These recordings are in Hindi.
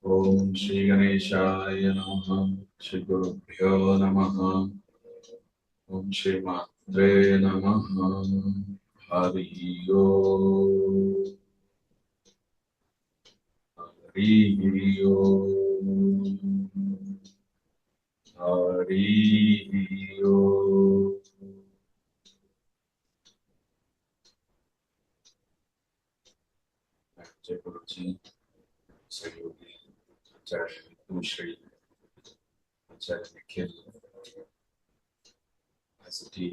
ओम श्री गणेशाय नमः। श्री गुरुभ्यो नमः। ओम श्री मात्रे नमः। हरि ओम। हरि ओम। हरि ओम। जय गुरु जी। सहयोगी आचार्य विष्णु श्री आचार्य निखिल एसटी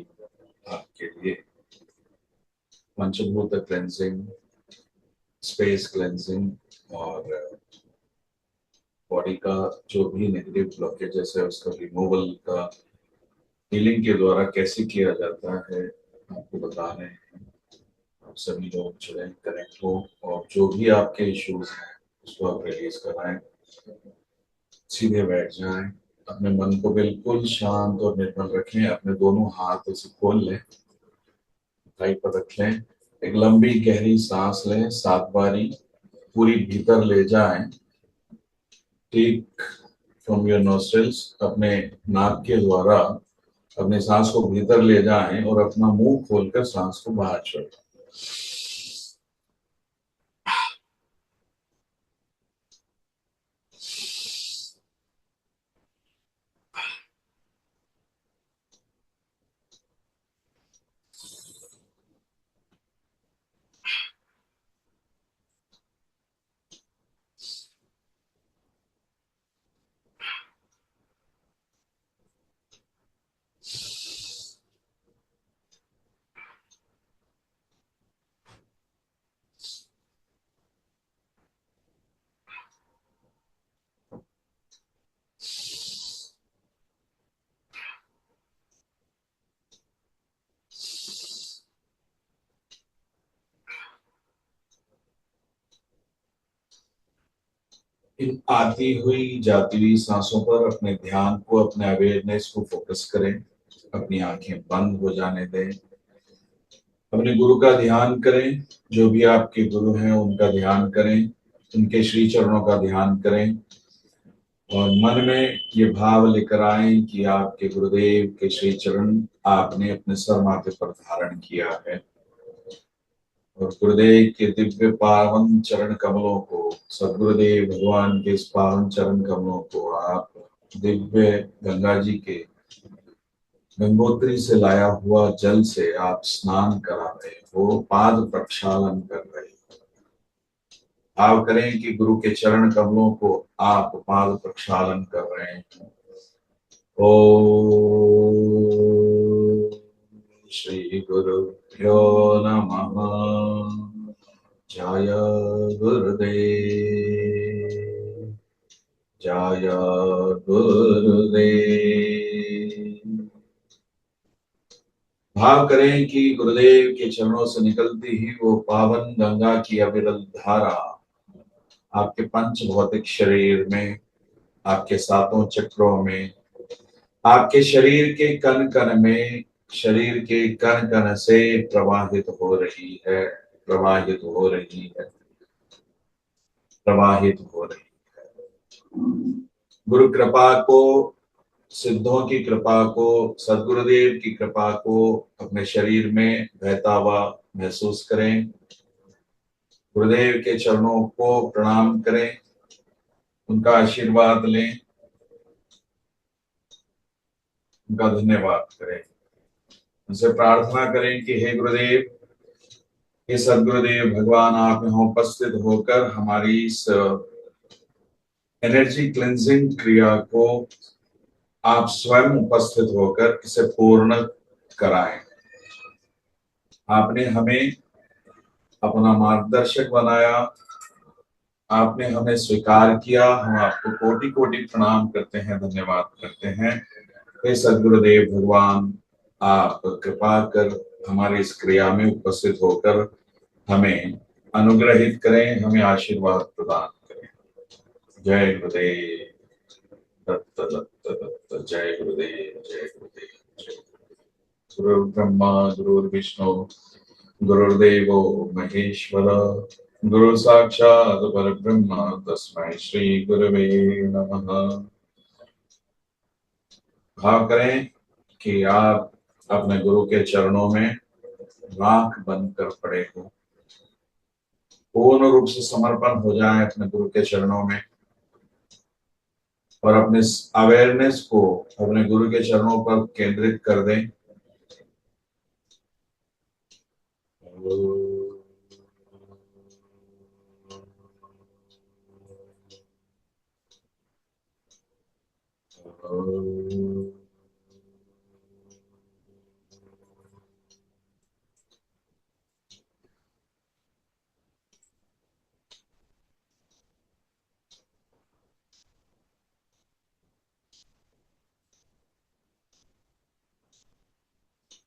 आपके लिए पंचभूत क्लेंजिंग, स्पेस क्लेंजिंग और बॉडी का जो भी नेगेटिव ब्लॉकेजेस है उसका रिमूवल का हीलिंग के द्वारा कैसे किया जाता है आपको बता रहे हैं। आप सभी लोग जुड़े, कनेक्ट हो और जो भी आपके इश्यूज हैं उसको आप रिलीज कराएं। सीधे बैठ जाएं, अपने मन को बिल्कुल शांत और निर्मल रखें। अपने दोनों हाथ ऐसे खोल लें, टाइट पर रख लें। एक लंबी गहरी सांस लें, 7 बारी पूरी भीतर ले जाएं। टेक फ्रॉम योर नोस्ट्रिल्स, अपने नाक के द्वारा अपने सांस को भीतर ले जाएं और अपना मुंह खोलकर सांस को बाहर छोड़ें। इन आती हुई जाती हुई सांसों पर अपने ध्यान को, अपने अवेयरनेस को फोकस करें। अपनी आंखें बंद हो जाने दें। अपने गुरु का ध्यान करें। जो भी आपके गुरु हैं उनका ध्यान करें, उनके श्री चरणों का ध्यान करें और मन में ये भाव लेकर आए कि आपके गुरुदेव के श्री चरण आपने अपने सर माथे पर धारण किया है और गुरुदेव के दिव्य पावन चरण कमलों को, सदगुरुदेव भगवान के इस पावन चरण कमलों को आप दिव्य गंगा जी के गंगोत्री से लाया हुआ जल से आप स्नान करा रहे हो, पाद प्रक्षालन कर रहे हो। भाव करें कि गुरु के चरण कमलों को आप पाद प्रक्षालन कर रहे हैं। ओम श्री गुरुभ्यो नमः। जय गुरुदेव। जय गुरुदेव। भाव करें कि गुरुदेव के चरणों से निकलती ही वो पावन गंगा की अविरल धारा आपके पंच भौतिक शरीर में, आपके सातों चक्रों में, आपके शरीर के कण कण में, शरीर के कण कण से प्रवाहित हो रही है, प्रवाहित हो रही है, प्रवाहित हो रही है। गुरु कृपा को, सिद्धों की कृपा को, सदगुरुदेव की कृपा को अपने शरीर में बहता हुआ महसूस करें। गुरुदेव के चरणों को प्रणाम करें, उनका आशीर्वाद लें, उनका धन्यवाद करें। उनसे प्रार्थना करें कि हे गुरुदेव, हे सदगुरुदेव भगवान, आप यहाँ उपस्थित होकर हमारी इस एनर्जी क्लेंजिंग क्रिया को आप स्वयं उपस्थित होकर इसे पूर्ण कराएं। आपने हमें अपना मार्गदर्शक बनाया, आपने हमें स्वीकार किया। हम आपको कोटि कोटि प्रणाम करते हैं, धन्यवाद करते हैं। हे सदगुरुदेव भगवान, आप कृपा कर हमारे इस क्रिया में उपस्थित होकर हमें अनुग्रहित करें, हमें आशीर्वाद प्रदान करें। जय गुरुदेव दत्त दत्त दत्त। जय गुरुदेव, जय गुरुदेव, जय गुरु ब्रह्मा गुरु विष्णु गुरुर्देवो महेश्वर। गुरु साक्षात् परब्रह्म तस्मै श्री गुरवे नमः। भाव करें कि आप अपने गुरु के चरणों में आंख बंद कर पड़े हो, पूर्ण रूप से समर्पण हो जाएं अपने गुरु के चरणों में और अपने अवेयरनेस को अपने गुरु के चरणों पर केंद्रित कर दें।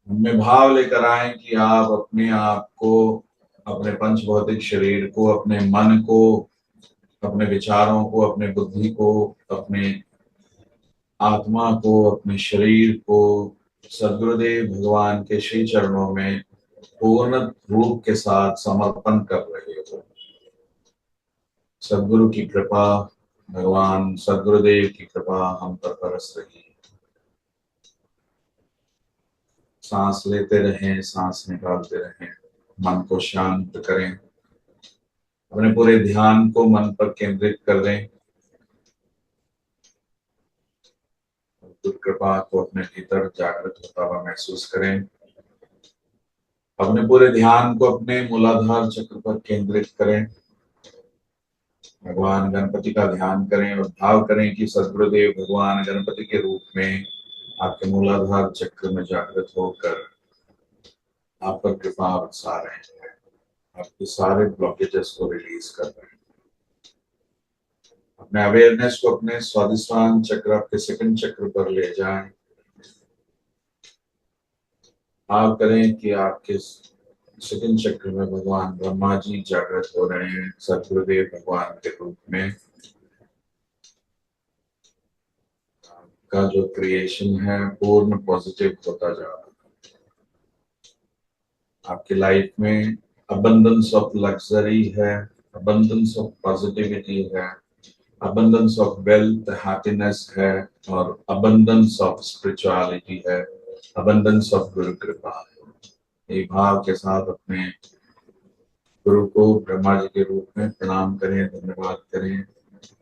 उनमें भाव लेकर आए कि आप अपने आप को, अपने पंच भौतिक शरीर को, अपने मन को, अपने विचारों को, अपने बुद्धि को, अपने आत्मा को, अपने शरीर को सद्गुरुदेव भगवान के श्री चरणों में पूर्ण रूप के साथ समर्पण कर रहे हो। सद्गुरु की कृपा, भगवान सद्गुरुदेव की कृपा हम पर बरस रही है। सांस लेते रहें, सांस निकालते रहें, मन को शांत करें, अपने पूरे ध्यान को मन पर केंद्रित कर दें, गुरु कृपा को अपने भीतर जागृत होता हुआ महसूस करें। अपने पूरे ध्यान को अपने मूलाधार चक्र पर केंद्रित करें, भगवान गणपति का ध्यान करें और भाव करें कि सद्गुरुदेव भगवान गणपति के रूप में आपके मूलाधार चक्र में जागृत होकर आप पर कृपा बरसा रहे हैं, आपके सारे ब्लॉकेजेस को रिलीज कर रहे हैं। अपने अवेयरनेस को अपने स्वादिष्टान चक्र, आपके सेकंड चक्र पर ले जाएं। भाव करें कि आपके सेकंड चक्र में भगवान ब्रह्मा जी जागृत हो रहे हैं, सद्गुरुदेव भगवान के रूप में। आपका जो क्रिएशन है पूर्ण पॉजिटिव होता जा रहा है। आपकी लाइफ में अबंडेंस ऑफ लग्जरी है, अबंडेंस ऑफ पॉजिटिविटी है, अबंडेंस ऑफ वेल्थ, हैप्पीनेस है और अबंडेंस ऑफ स्पिरिचुअलिटी है, अबंडेंस ऑफ गुरु कृपा है। एक भाव के साथ अपने गुरु को ब्रह्मा जी के रूप में प्रणाम करें, धन्यवाद करें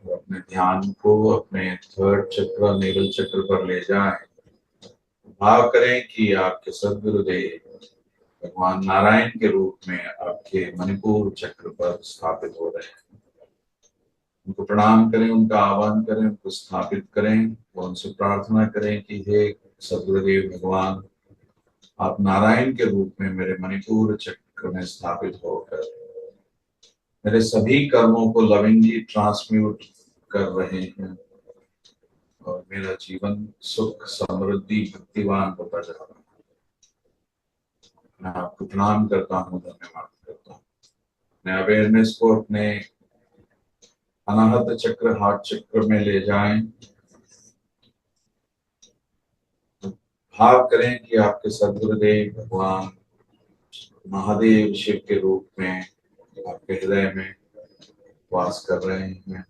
और अपने ध्यान को अपने थर्ड चक्र, नेवल चक्र पर ले जाएं। भाव करें कि आपके सद्गुरुदेव भगवान नारायण के रूप में आपके मणिपुर चक्र पर स्थापित हो रहे हैं। उनको प्रणाम करें, उनका आह्वान करें, उनको स्थापित करें और उनसे प्रार्थना करें कि हे सद्गुरुदेव भगवान, आप नारायण के रूप में मेरे मणिपुर चक्र में स्थापित होकर मेरे सभी कर्मों को लविंगली ट्रांसम्यूट कर रहे हैं और मेरा जीवन सुख, समृद्धि, भक्तिवान होता जा रहा है। मैं आपको प्रणाम करता हूँ, धन्यवाद करता हूँ। मैं अवेयरनेस को अपने अनाहत चक्र, हार्ट चक्र में ले जाएं। भाव करें कि आपके सद्गुरुदेव भगवान महादेव शिव के रूप में आपके हृदय में वास कर रहे हैं।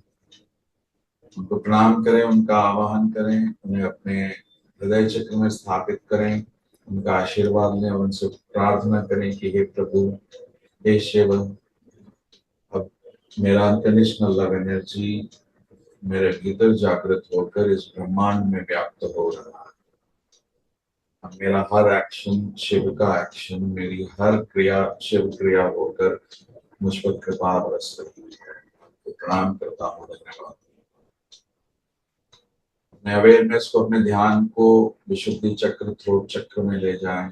उनको प्रणाम करें, उनका आवाहन करें, उन्हें अपने हृदय चक्र में स्थापित करें, उनका आशीर्वाद लें और उनसे प्रार्थना करें कि हे प्रभु, हे शिव, अब मेरा अनकंडीशनल लव एनर्जी मेरे भीतर जागृत होकर इस ब्रह्मांड में व्याप्त हो रहा है। अब मेरा हर एक्शन शिव का एक्शन, मेरी हर क्रिया शिव क्रिया होकर मुझ पर कृपा बरस रही है। तो प्रणाम करता हूँ, धन्यवाद। अपने अवेयरनेस को, अपने ध्यान को विशुद्धि चक्र, थ्रोट चक्र में ले जाएं।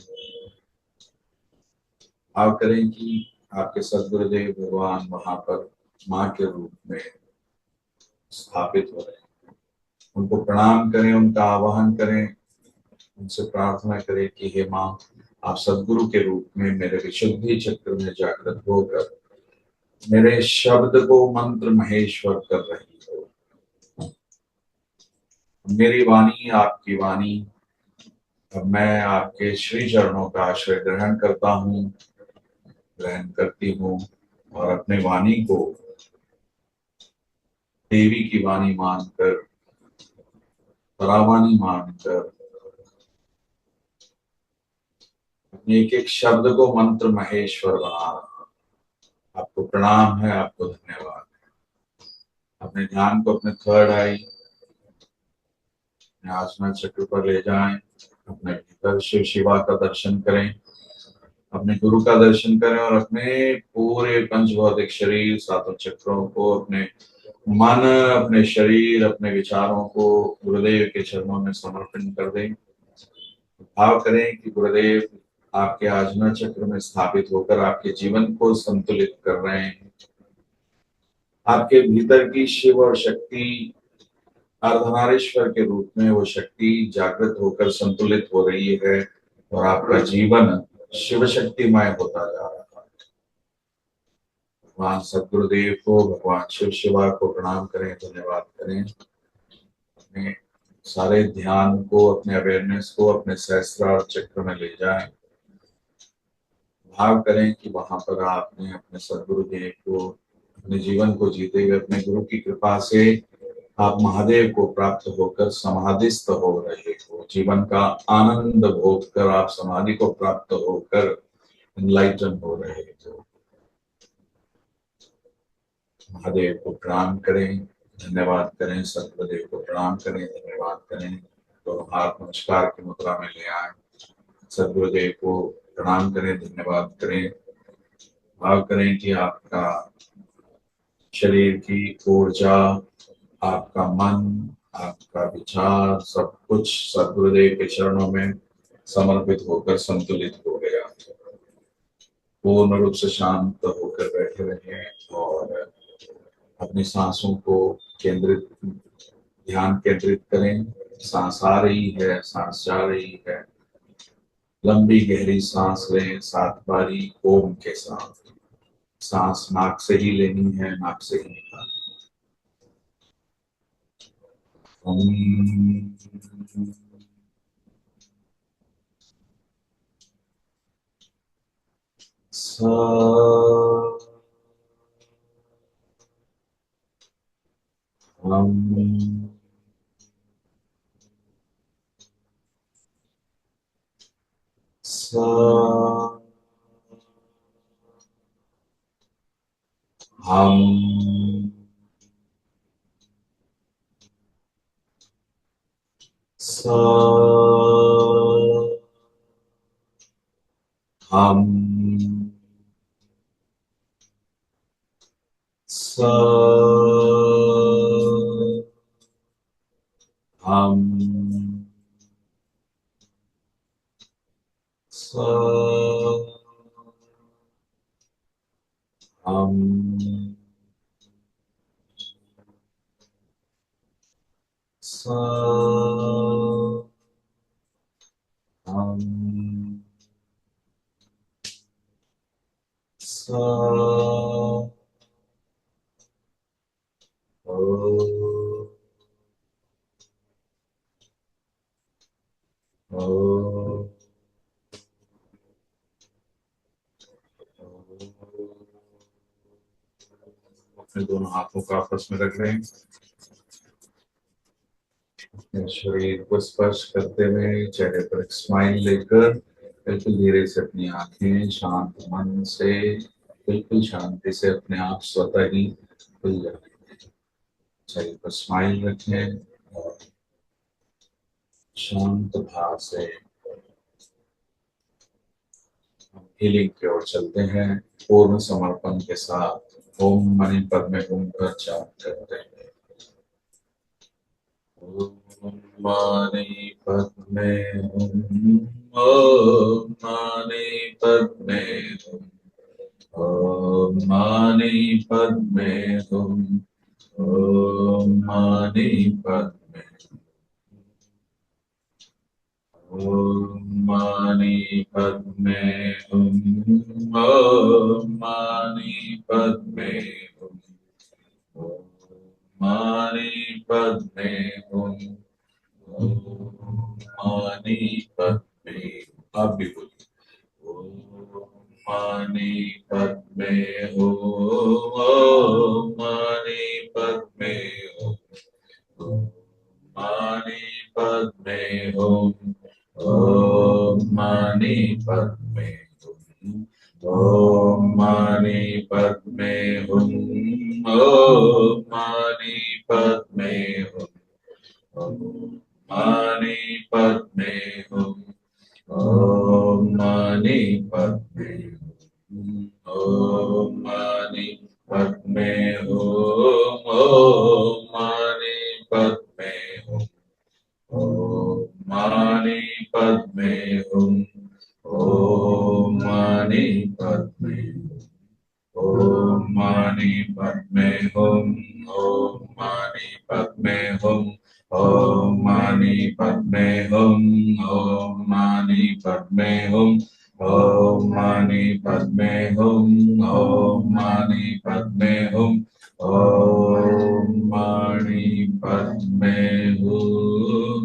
भाव करें कि आपके सद्गुरुदेव भगवान वहां पर माँ के रूप में स्थापित हो रहे हैं। उनको प्रणाम करें, उनका आवाहन करें, उनसे प्रार्थना करें कि हे माँ, आप सद्गुरु के रूप में मेरे विशुद्धि चक्र में जागृत होकर मेरे शब्द को मंत्र महेश्वर कर रही हो। मेरी वाणी आपकी वाणी, अब मैं आपके श्री चरणों का आश्रय ग्रहण करता हूँ, ग्रहण करती हूँ और अपने वाणी को देवी की वाणी मानकर, परावाणी मानकर, अपने एक एक शब्द को मंत्र महेश्वर बना रहा। आपको प्रणाम है, आपको धन्यवाद। अपने ध्यान को अपने थर्ड आई, आसना चक्र पर ले जाएं। अपने भीतर शिव शिवा का दर्शन करें, अपने गुरु का दर्शन करें और अपने पूरे पंचभौतिक शरीर, सातों चक्रों को, अपने मन, अपने शरीर, अपने विचारों को गुरुदेव के चरणों में समर्पण कर दें। भाव करें कि गुरुदेव आपके आज्ञा चक्र में स्थापित होकर आपके जीवन को संतुलित कर रहे हैं। आपके भीतर की शिव और शक्ति अर्धनारीश्वर के रूप में वो शक्ति जागृत होकर संतुलित हो रही है और आपका जीवन शिव शक्तिमय होता जा रहा है। भगवान सदगुरुदेव को, भगवान शिव शिवा को प्रणाम करें, धन्यवाद करें। अपने सारे ध्यान को, अपने अवेयरनेस को अपने सहस्त्रार चक्र में ले जाएं। भाव करें कि वहां पर आपने अपने सदगुरुदेव को, अपने जीवन को जीते हुए अपने गुरु की कृपा से आप महादेव को प्राप्त होकर समाधिस्थ हो रहे हो। जीवन का आनंद भोग कर आप समाधि को प्राप्त होकर एनलाइटन हो रहे हो। महादेव को प्रणाम करें, धन्यवाद करें। सतगुरुदेव को प्रणाम करें, धन्यवाद करें। दोनों हाथ नमस्कार की मुद्रा में ले आए। सतगुरुदेव को प्रणाम करें, धन्यवाद करें। भाव करें कि आपका शरीर की ऊर्जा, आपका मन, आपका विचार, सब कुछ सतगुरुदेव के चरणों में समर्पित होकर संतुलित हो गया। पूर्ण रूप से शांत होकर बैठे रहे और अपनी सांसों को केंद्रित, ध्यान केंद्रित करें। सांस आ रही है, सांस जा रही है। लंबी गहरी सांस लें 7 बारी ओम के साथ। सांस नाक से ही लेनी है, नाक से ही निकालनी। सा हम सा हम सा हम सा हम सा हम सा हम सा ओ ओ अपने दोनों हाथों को आपस में रख रहे हैं। अपने शरीर को स्पर्श करते हुए चेहरे पर एक स्माइल लेकर बिल्कुल धीरे से अपनी आंखें शांत मन से, बिल्कुल शांति से अपने आप स्वतः ही खुल जाए। चेहरे पर स्माइल रखें और शांत भाव से हम हीलिंग की ओर चलते हैं। पूर्ण समर्पण के साथ ओम मणि पद्मे ओम का जाप करते हैं। ओम मणि पद्मे ओम मणि पद्मे ओम मणि पद्मे ओम मणि पद्मे ओम मणि पद्मे ओम मणि पद्मे ओम मणि पद्मे ओम मणि पद्मे। आप भी बोलिए ओम मणि पद्मे ओम मणि पद्मे ओम मणि पद्मे ओम मणि पद्मे ओम मणि पद्मे ओम मणि पद्मे ओम मणि पद्मे ओम मणि पद्मे ओम मणि पद्मे ओम मणि पद्मे ओम मणि पद्मे ओम मणि पद्मे ओम मणि पद्मे ओम मणि पद्मे ओम मणि पद्मे ओम मणि पद्मे ओम मणि पद्मे ओम मणि पद्मे ओम मणि पद्मे ओम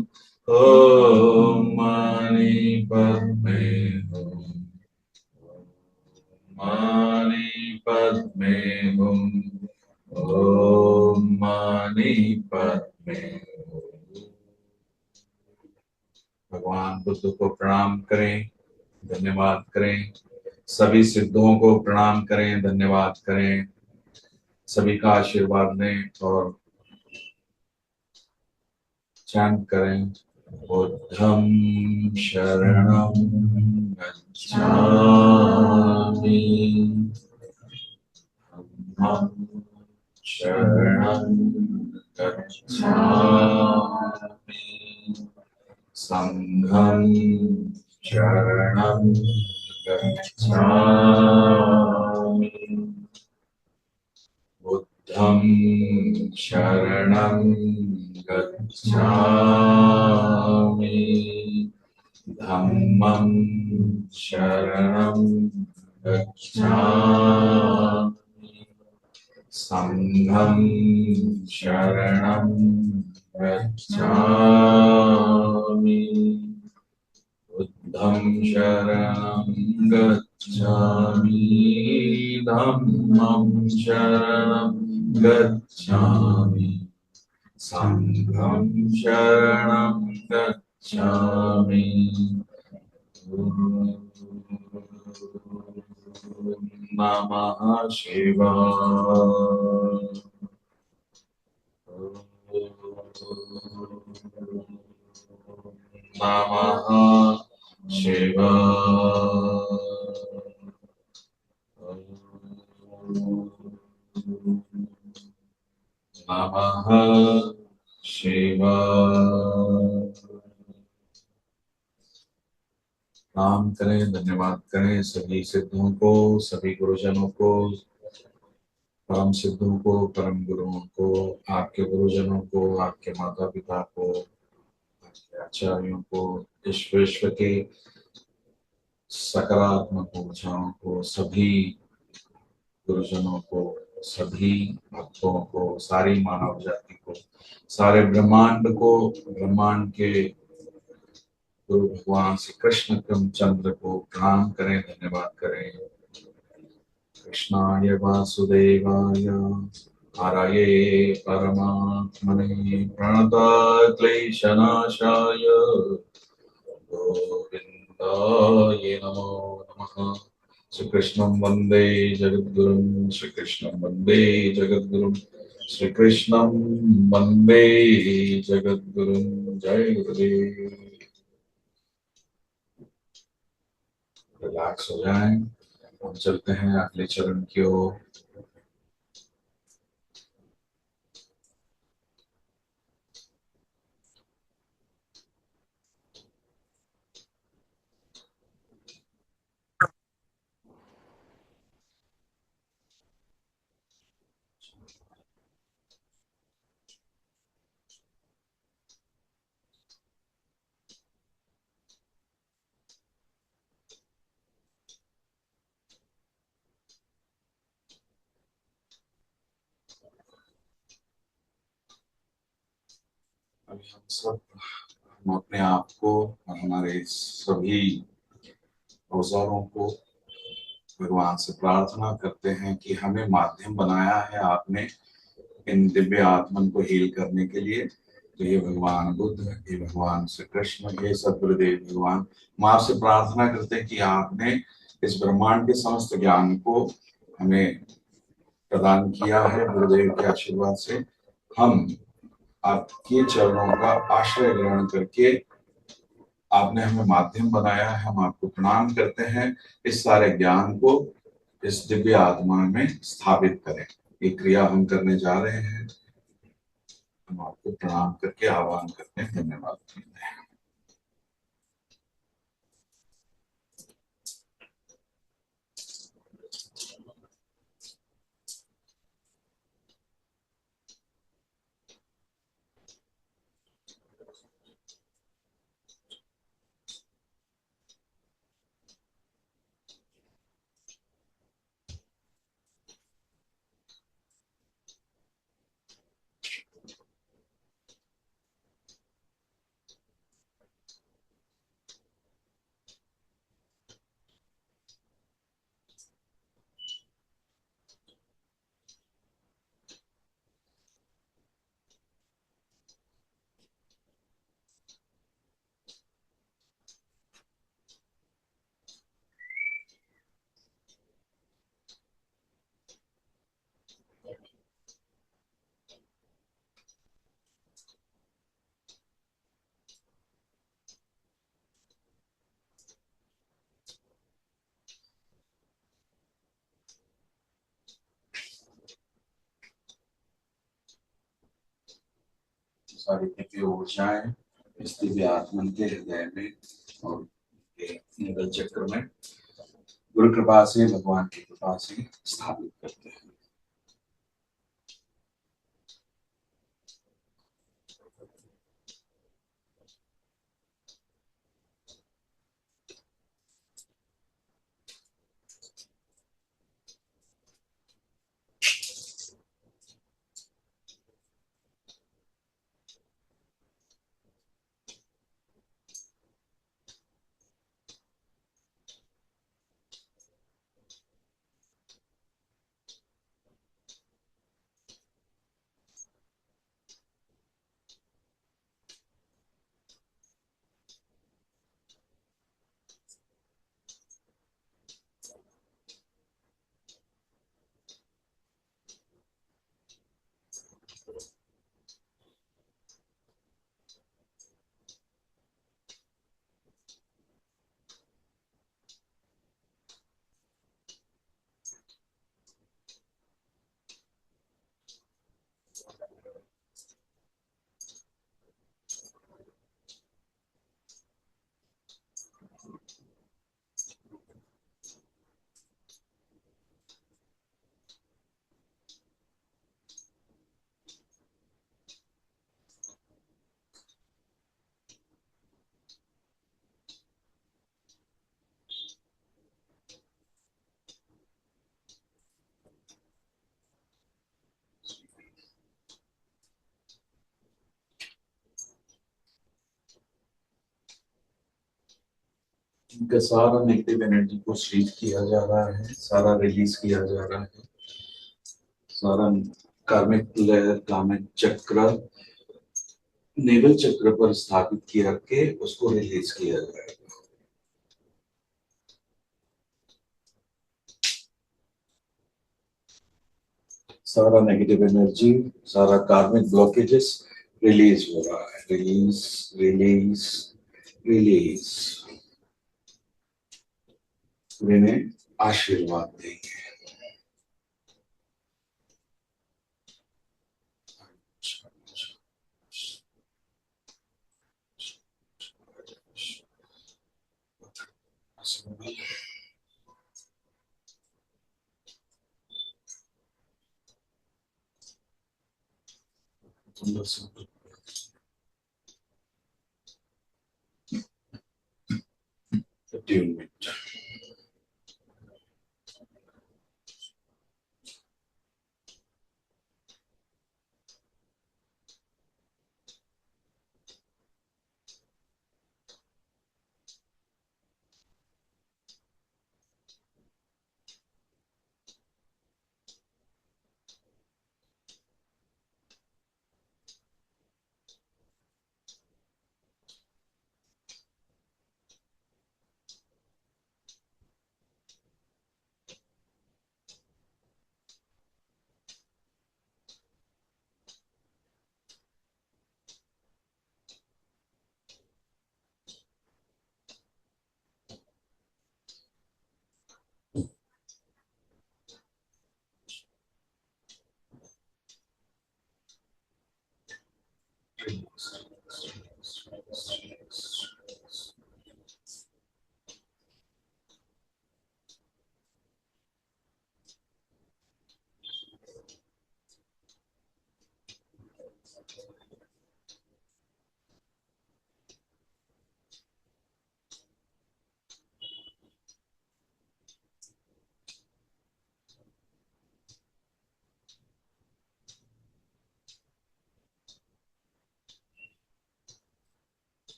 मणि पद्मे मणि पद्मे ओम मणि पद्मे। भगवान बुद्ध को प्रणाम करें, धन्यवाद करें। सभी सिद्धों को प्रणाम करें, धन्यवाद करें। सभी का आशीर्वाद लें और चैंट करें। बुद्धं शरणं गच्छामि, धम्मं शरणं गच्छामि, संघं शरणं गच्छामि, बुद्धं शरणं गच्छामि, धम्मं शरणं गच्छामि, संघं शरणं गच्छामि, बुद्धं शरणं गच्छामि, धम्मं शरणं गच्छामि, संघं शरणं गच्छामि। नमः शिवाय। नमः शिवाय। नमः शिवाय। नाम करें, धन्यवाद करें सभी सिद्धों को, सभी गुरुजनों को, परम सिद्धों को, परम गुरुओं को, आपके गुरुजनों को, आपके माता पिता को, आपके आचार्यों को, इस विश्व के सकारात्मक ऊर्जाओं को, सभी गुरुजनों को, सभी भक्तों को, सारी मानव जाति को, सारे ब्रह्मांड को, ब्रह्मांड के गुरु भगवान श्री कृष्ण चंद्र को प्रणाम करें, धन्यवाद करें। कृष्णाय वासुदेवाय हरये परमात्मने प्रणतक्लेशनाशाय गोविन्दाय नमो नमः। श्रीकृष्णं वन्दे जगद्गुरुं, श्रीकृष्णं वन्दे जगद्गुरुं, श्रीकृष्णं वन्दे जगद्गुरुं। जय गुरुदेव। रिलैक्स हो जाएं, हम चलते हैं अगले चरण की ओर। अभी हम अपने आप को और हमारे सभी औजारों को भगवान से प्रार्थना करते हैं कि हमें माध्यम बनाया है आपने इन दिव्य आत्मन को हील करने के लिए। तो ये भगवान बुद्ध, ये भगवान श्री कृष्ण, ये सदगुरुदेव भगवान, हम आपसे प्रार्थना करते हैं कि आपने इस ब्रह्मांड के समस्त ज्ञान को हमें प्रदान किया है। गुरुदेव के आशीर्वाद से हम आपके चरणों का आश्रय ग्रहण करके आपने हमें माध्यम बनाया है, हम आपको प्रणाम करते हैं। इस सारे ज्ञान को इस दिव्य आत्मा में स्थापित करें। ये क्रिया हम करने जा रहे हैं। हम आपको प्रणाम करके आह्वान करते हैं। धन्यवाद। सारी दिव्य ऊर्जाएं इस दिव्य आत्मन के हृदय में और निगल चक्र में गुरु कृपा से, भगवान की कृपा से स्थापित करते हैं। इनका सारा नेगेटिव एनर्जी को स्लीप किया जा रहा है, सारा रिलीज किया जा रहा है। सारा कार्मिक लहर, कार्मिक चक्र नेवल चक्र पर स्थापित किया के उसको रिलीज किया जाएगा। सारा नेगेटिव एनर्जी, सारा कार्मिक ब्लॉकेजेस रिलीज हो रहा है। Release, release, release. इन्हें आशीर्वाद देंगे। Attunement.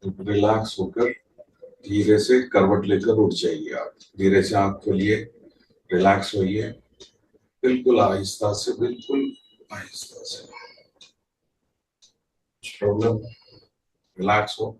रिलैक्स होकर धीरे से करवट लेकर उठ जाइए। आप धीरे से आंख खोलिए, रिलैक्स होइए, बिल्कुल आहिस्ता से, बिल्कुल आहिस्ता से। प्रॉब्लम, रिलैक्स हो।